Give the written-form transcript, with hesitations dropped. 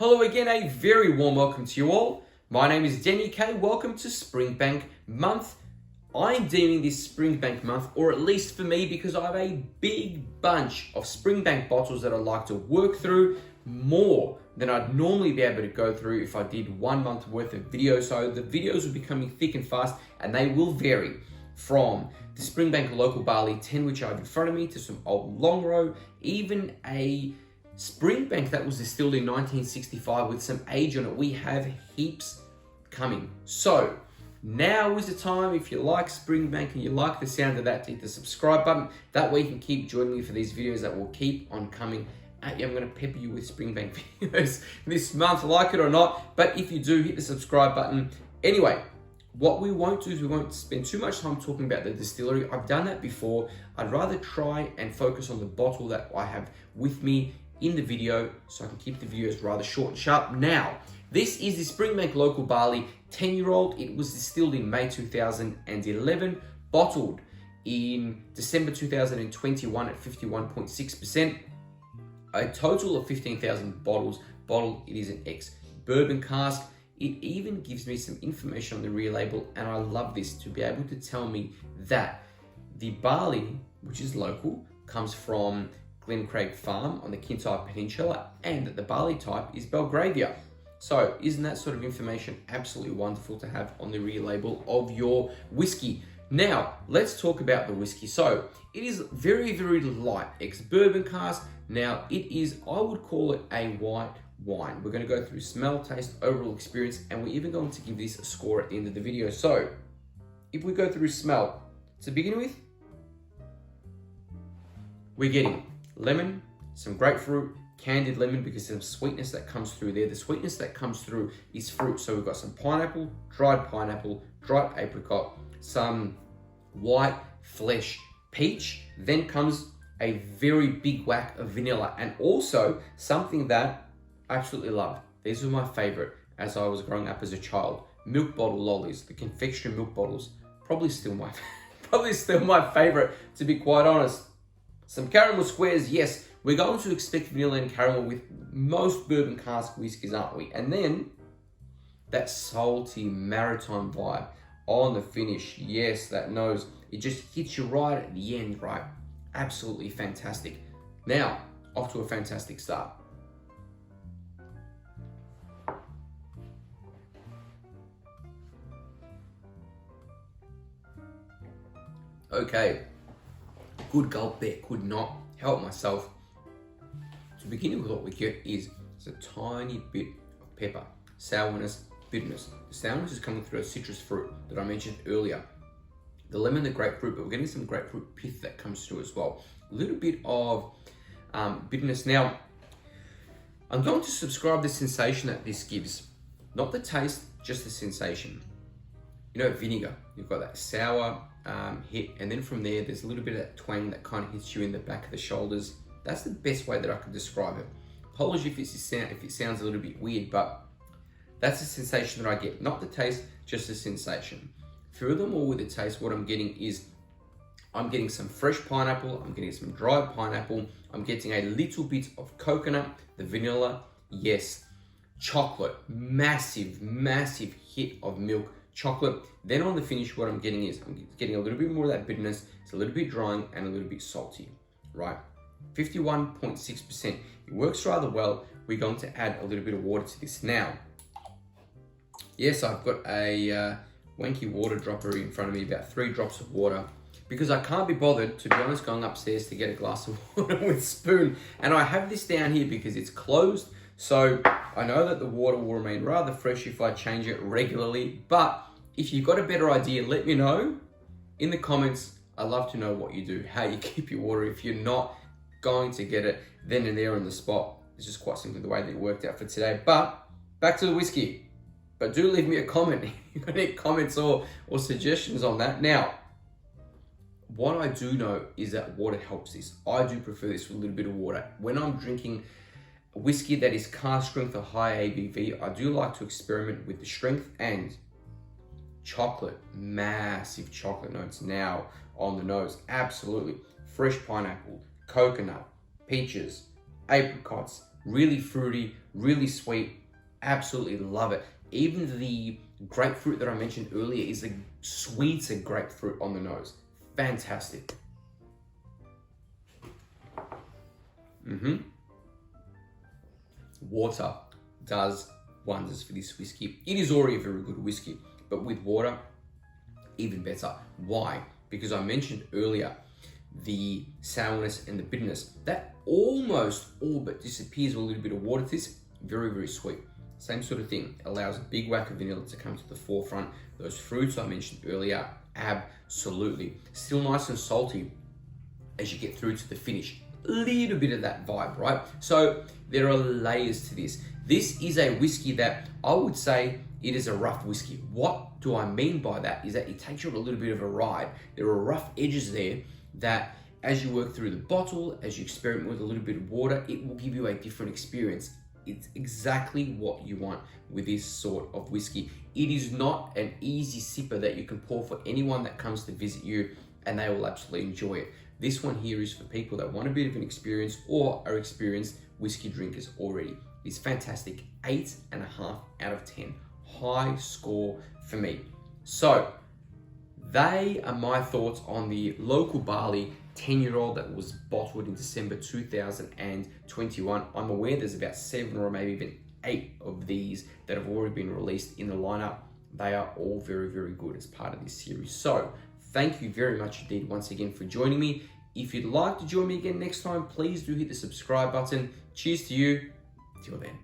Hello again, a very warm welcome to you all. My name is Deni Kay. Welcome to Springbank month. I'm deeming this Springbank month, or at least for me, because I have a big bunch of Springbank bottles that I like to work through more than I'd normally be able to go through if I did 1 month worth of videos. So the videos will be coming thick and fast, and they will vary from the Springbank Local Barley 10, which I have in front of me, to some old Longrow, even a Springbank that was distilled in 1965 with some age on it. We have heaps coming. So now is the time, if you like Springbank and you like the sound of that, to hit the subscribe button. That way you can keep joining me for these videos that will keep on coming at you. I'm going to pepper you with Springbank videos this month, like it or not. But if you do, hit the subscribe button. Anyway, what we won't do is we won't spend too much time talking about the distillery. I've done that before. I'd rather try and focus on the bottle that I have with me in the video, so I can keep the videos rather short and sharp. Now, this is the Springbank Local Barley 10-year-old. It was distilled in May 2011, bottled in December 2021 at 51.6%. A total of 15,000 bottles bottled. It is an ex-bourbon cask. It even gives me some information on the rear label, and I love this, to be able to tell me that the barley, which is local, comes from Craig Farm on the Kintyre Peninsula, and that the barley type is Belgravia. So isn't that sort of information absolutely wonderful to have on the rear label of your whiskey? Now, let's talk about the whiskey. So it is very, very light, ex-bourbon cask. Now it is, I would call it a white wine. We're going to go through smell, taste, overall experience, and we're even going to give this a score at the end of the video. So if we go through smell, to begin with, we're getting lemon, some grapefruit, candied lemon, because there's some sweetness that comes through there. The sweetness that comes through is fruit. So we've got some pineapple, dried apricot, some white flesh peach. Then comes a very big whack of vanilla, and also something that I absolutely love. These were my favorite as I was growing up as a child. Milk bottle lollies, the confectionery milk bottles. Probably still my favorite, to be quite honest. Some caramel squares, yes, we're going to expect vanilla and caramel with most bourbon cask whiskies, aren't we? And then that salty maritime vibe on the finish. Yes, that nose, it just hits you right at the end, right? Absolutely fantastic. Now, off to a fantastic start. Okay. Good gulp there, could not help myself. To begin with, what we get is a tiny bit of pepper, sourness, bitterness. The sourness is coming through a citrus fruit that I mentioned earlier. The lemon, the grapefruit, but we're getting some grapefruit pith that comes through as well. A little bit of bitterness. Now, I'm going to describe the sensation that this gives. Not the taste, just the sensation. You know, vinegar, you've got that sour hit, and then from there's a little bit of that twang that kind of hits you in the back of the shoulders. That's the best way that I could describe it. Apology if it sounds a little bit weird, but that's the sensation that I get. Not the taste, just the sensation. Furthermore, with the taste, what I'm getting is, I'm getting some fresh pineapple, I'm getting some dried pineapple, I'm getting a little bit of coconut, the vanilla, yes, chocolate, massive hit of milk, chocolate. Then on the finish, what I'm getting is, I'm getting a little bit more of that bitterness. It's a little bit drying and a little bit salty, right? 51.6%. It works rather well. We're going to add a little bit of water to this now. Yes, I've got a wanky water dropper in front of me, about 3 drops of water, because I can't be bothered, to be honest, going upstairs to get a glass of water with a spoon. And I have this down here because it's closed. So I know that the water will remain rather fresh if I change it regularly. But if you've got a better idea, let me know in the comments. I'd love to know what you do, how you keep your water. If you're not going to get it then and there on the spot, it's just quite simply the way that it worked out for today. But back to the whiskey. But do leave me a comment if you've got any comments or suggestions on that. Now, what I do know is that water helps this. I do prefer this with a little bit of water. When I'm drinking whiskey that is cask strength or high ABV, I do like to experiment with the strength. And chocolate, massive chocolate notes now on the nose. Absolutely. Fresh pineapple, coconut, peaches, apricots, really fruity, really sweet, absolutely love it. Even the grapefruit that I mentioned earlier is a sweeter grapefruit on the nose. Fantastic. Water does wonders for this whiskey. It is already a very good whiskey, but with water, even better. Why? Because I mentioned earlier the sourness and the bitterness. That almost all but disappears with a little bit of water to this. Very, very sweet. Same sort of thing. Allows a big whack of vanilla to come to the forefront. Those fruits I mentioned earlier, absolutely. Still nice and salty as you get through to the finish. A little bit of that vibe, right? So there are layers to this. This is a whiskey that I would say it is a rough whiskey. What do I mean by that? Is that it takes you on a little bit of a ride. There are rough edges there that as you work through the bottle, as you experiment with a little bit of water, it will give you a different experience. It's exactly what you want with this sort of whiskey. It is not an easy sipper that you can pour for anyone that comes to visit you and they will absolutely enjoy it. This one here is for people that want a bit of an experience or are experienced whiskey drinkers already. It's fantastic. 8.5 out of 10. High score for me. So they are my thoughts on the Local Barley 10-year-old that was bottled in December 2021. I'm aware there's about 7 or maybe even 8 of these that have already been released in the lineup. They are all very, very good as part of this series. So thank you very much indeed once again for joining me. If you'd like to join me again next time, please do hit the subscribe button. Cheers to you. Till then.